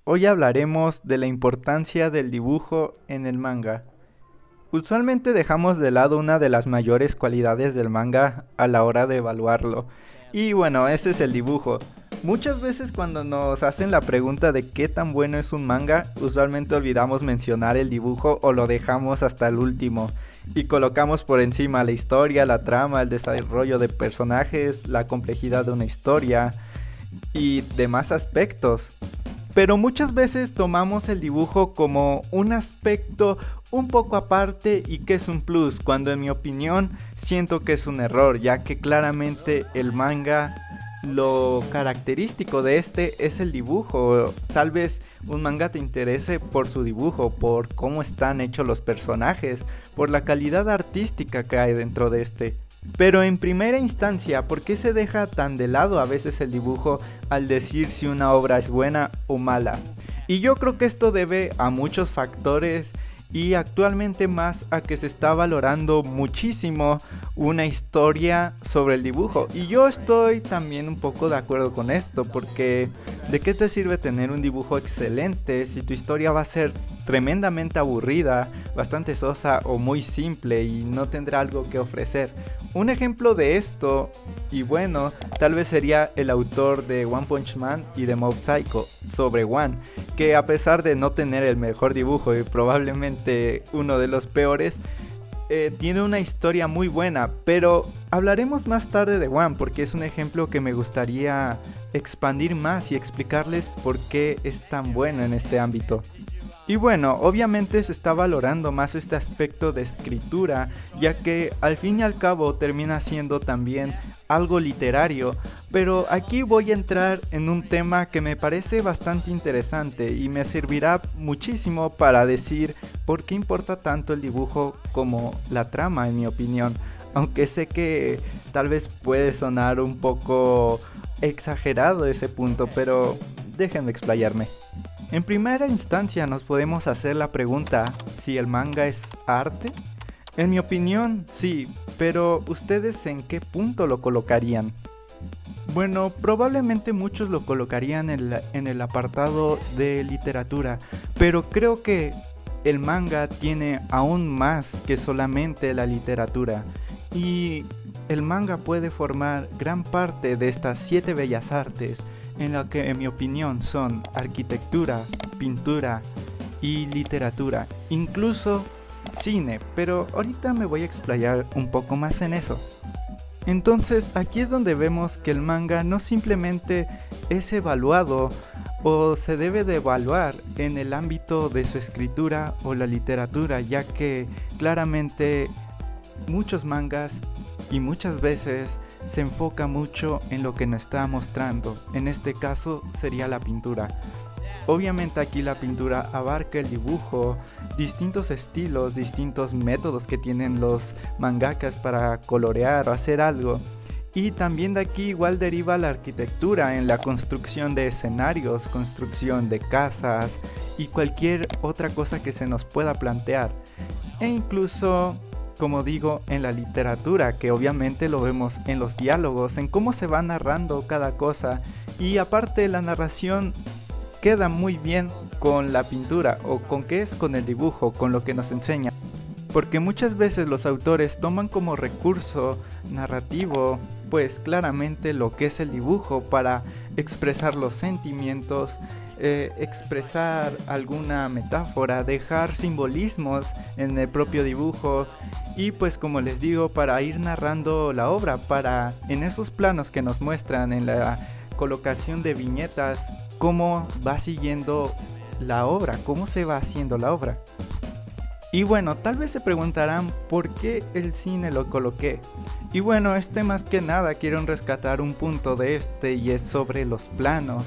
Hoy hablaremos de la importancia del dibujo en el manga. Usualmente dejamos de lado una de las mayores cualidades del manga a la hora de evaluarlo. Y bueno, ese es el dibujo. Muchas veces cuando nos hacen la pregunta de qué tan bueno es un manga, usualmente olvidamos mencionar el dibujo o lo dejamos hasta el último. Y colocamos por encima la historia, la trama, el desarrollo de personajes, la complejidad de una historia y demás aspectos. Pero muchas veces tomamos el dibujo como un aspecto un poco aparte y que es un plus, cuando en mi opinión siento que es un error, ya que claramente el manga, lo característico de este es el dibujo. Tal vez un manga te interese por su dibujo, por cómo están hechos los personajes, por la calidad artística que hay dentro de este. Pero en primera instancia, ¿por qué se deja tan de lado a veces el dibujo al decir si una obra es buena o mala? Y yo creo que esto debe a muchos factores y actualmente más a que se está valorando muchísimo una historia sobre el dibujo. Y yo estoy también un poco de acuerdo con esto, porque ¿de qué te sirve tener un dibujo excelente si tu historia va a ser tremendamente aburrida, bastante sosa o muy simple y no tendrá algo que ofrecer? Un ejemplo de esto, y bueno, tal vez sería el autor de One Punch Man y de Mob Psycho, sobre One, que a pesar de no tener el mejor dibujo y probablemente uno de los peores, tiene una historia muy buena. Pero hablaremos más tarde de One, porque es un ejemplo que me gustaría expandir más y explicarles por qué es tan bueno en este ámbito. Y bueno, obviamente se está valorando más este aspecto de escritura, ya que al fin y al cabo termina siendo también algo literario. Pero aquí voy a entrar en un tema que me parece bastante interesante y me servirá muchísimo para decir por qué importa tanto el dibujo como la trama, en mi opinión. Aunque sé que tal vez puede sonar un poco exagerado ese punto, pero déjenme explayarme. En primera instancia nos podemos hacer la pregunta si el manga es arte. En mi opinión, sí, pero ¿ustedes en qué punto lo colocarían? Bueno, probablemente muchos lo colocarían en el apartado de literatura, pero creo que el manga tiene aún más que solamente la literatura, y el manga puede formar gran parte de estas 7 bellas artes, en la que en mi opinión son arquitectura, pintura y literatura, incluso cine, pero ahorita me voy a explayar un poco más en eso. Entonces aquí es donde vemos que el manga no simplemente es evaluado o se debe de evaluar en el ámbito de su escritura o la literatura, ya que claramente muchos mangas y muchas veces se enfoca mucho en lo que nos está mostrando. En este caso sería la pintura. Obviamente aquí la pintura abarca el dibujo, distintos estilos, distintos métodos que tienen los mangakas para colorear o hacer algo. Y también de aquí igual deriva la arquitectura en la construcción de escenarios, construcción de casas y cualquier otra cosa que se nos pueda plantear. E incluso, como digo, en la literatura, que obviamente lo vemos en los diálogos, en cómo se va narrando cada cosa. Y aparte la narración queda muy bien con la pintura, o con qué es, con el dibujo, con lo que nos enseña. Porque muchas veces los autores toman como recurso narrativo, pues claramente lo que es el dibujo para expresar los sentimientos, expresar alguna metáfora, dejar simbolismos en el propio dibujo y pues como les digo, para ir narrando la obra, para en esos planos que nos muestran en la colocación de viñetas, cómo va siguiendo la obra, cómo se va haciendo la obra. Y bueno, tal vez se preguntarán por qué el cine lo coloqué. Y bueno, más que nada quiero rescatar un punto de este, y es sobre los planos.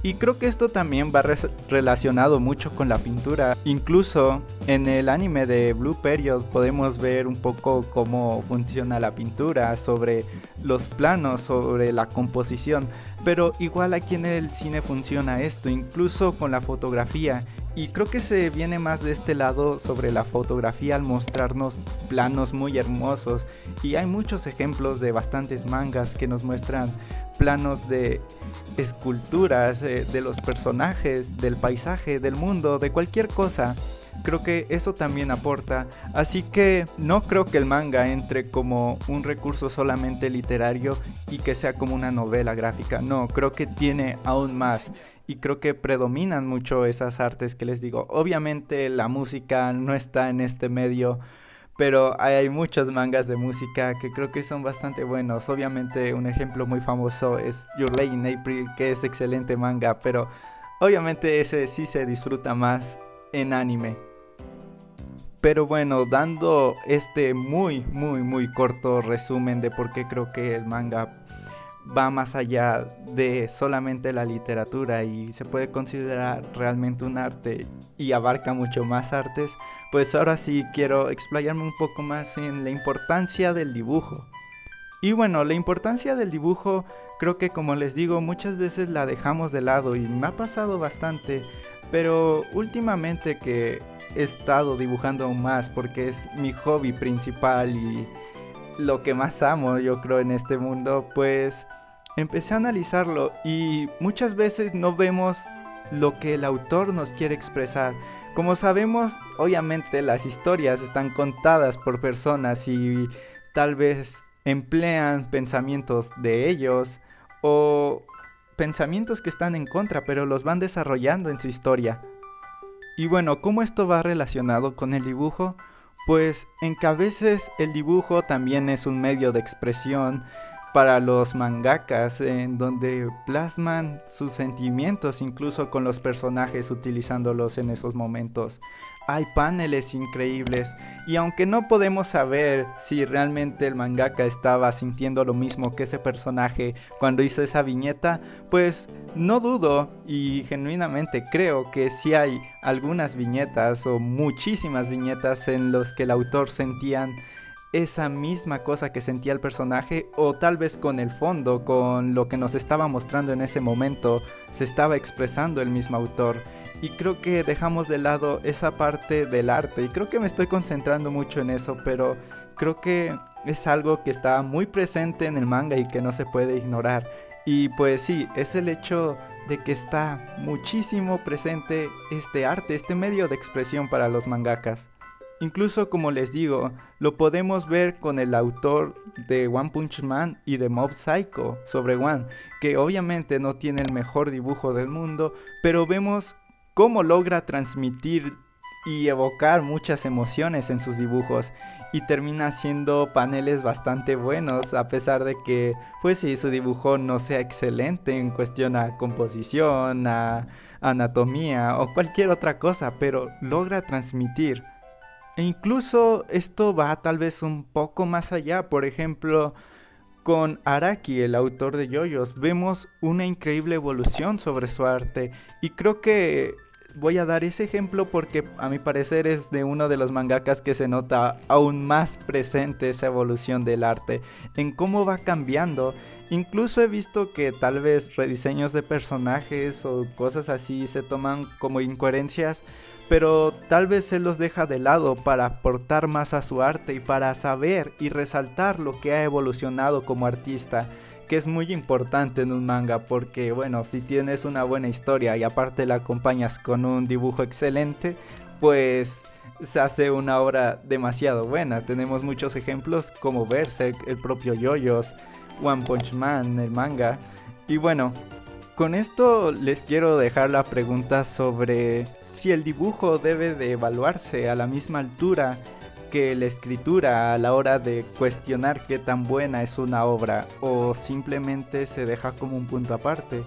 Y creo que esto también va relacionado mucho con la pintura. Incluso en el anime de Blue Period podemos ver un poco cómo funciona la pintura, sobre los planos, sobre la composición. pero igual aquí en el cine funciona esto, incluso con la fotografía. Y creo que se viene más de este lado sobre la fotografía al mostrarnos planos muy hermosos. Y hay muchos ejemplos de bastantes mangas que nos muestran planos de esculturas, de los personajes, del paisaje, del mundo, de cualquier cosa. Creo que eso también aporta, así que no creo que el manga entre como un recurso solamente literario y que sea como una novela gráfica, no, creo que tiene aún más y creo que predominan mucho esas artes que les digo. Obviamente la música no está en este medio, pero hay muchos mangas de música que creo que son bastante buenos. Obviamente un ejemplo muy famoso es Your Lie in April, que es excelente manga, pero obviamente ese sí se disfruta más en anime. Pero bueno, dando este muy corto resumen de por qué creo que el manga va más allá de solamente la literatura y se puede considerar realmente un arte y abarca mucho más artes, pues ahora sí quiero explayarme un poco más en la importancia del dibujo. Y bueno, la importancia del dibujo creo que, como les digo, muchas veces la dejamos de lado y me ha pasado bastante, pero últimamente que he estado dibujando aún más porque es mi hobby principal y lo que más amo yo creo en este mundo, pues empecé a analizarlo y muchas veces no vemos lo que el autor nos quiere expresar. Como sabemos, obviamente las historias están contadas por personas y tal vez emplean pensamientos de ellos o pensamientos que están en contra, pero los van desarrollando en su historia. Y bueno, ¿cómo esto va relacionado con el dibujo? Pues en que a veces el dibujo también es un medio de expresión para los mangakas, en donde plasman sus sentimientos incluso con los personajes utilizándolos en esos momentos. Hay paneles increíbles y aunque no podemos saber si realmente el mangaka estaba sintiendo lo mismo que ese personaje cuando hizo esa viñeta, pues no dudo y genuinamente creo que sí hay algunas viñetas o muchísimas viñetas en los que el autor sentían esa misma cosa que sentía el personaje, o tal vez con el fondo, con lo que nos estaba mostrando en ese momento, se estaba expresando el mismo autor. Y creo que dejamos de lado esa parte del arte y creo que me estoy concentrando mucho en eso, pero creo que es algo que está muy presente en el manga y que no se puede ignorar. Y pues sí, es el hecho de que está muchísimo presente este arte, este medio de expresión para los mangakas. Incluso, como les digo, lo podemos ver con el autor de One Punch Man y de Mob Psycho sobre One, que obviamente no tiene el mejor dibujo del mundo, pero vemos cómo logra transmitir y evocar muchas emociones en sus dibujos y termina haciendo paneles bastante buenos, a pesar de que pues sí, su dibujo no sea excelente en cuestión a composición, a anatomía o cualquier otra cosa, pero logra transmitir. E incluso esto va tal vez un poco más allá. Por ejemplo, con Araki, el autor de JoJo's, vemos una increíble evolución sobre su arte. Y creo que voy a dar ese ejemplo porque a mi parecer es de uno de los mangakas que se nota aún más presente esa evolución del arte, en cómo va cambiando. Incluso he visto que tal vez rediseños de personajes o cosas así se toman como incoherencias, pero tal vez él los deja de lado para aportar más a su arte y para saber y resaltar lo que ha evolucionado como artista, que es muy importante en un manga porque bueno, si tienes una buena historia y aparte la acompañas con un dibujo excelente, pues se hace una obra demasiado buena. Tenemos muchos ejemplos como Berserk, el propio JoJo's, One Punch Man, el manga. Y bueno, con esto les quiero dejar la pregunta sobre si el dibujo debe de evaluarse a la misma altura que la escritura a la hora de cuestionar qué tan buena es una obra o simplemente se deja como un punto aparte.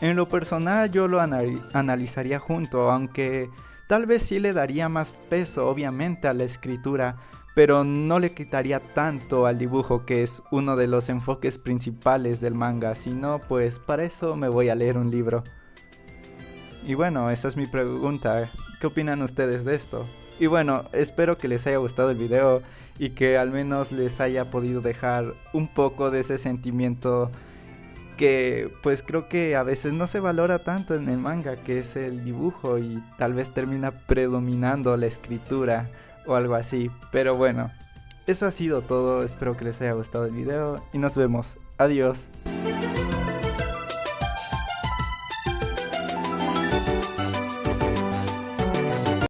En lo personal yo lo analizaría junto, aunque tal vez sí le daría más peso obviamente a la escritura, pero no le quitaría tanto al dibujo, que es uno de los enfoques principales del manga, sino pues para eso me voy a leer un libro. Y bueno, esa es mi pregunta. ¿Qué opinan ustedes de esto? Y bueno, espero que les haya gustado el video y que al menos les haya podido dejar un poco de ese sentimiento que pues creo que a veces no se valora tanto en el manga, que es el dibujo, y tal vez termina predominando la escritura o algo así. Pero bueno, eso ha sido todo, espero que les haya gustado el video y nos vemos. Adiós.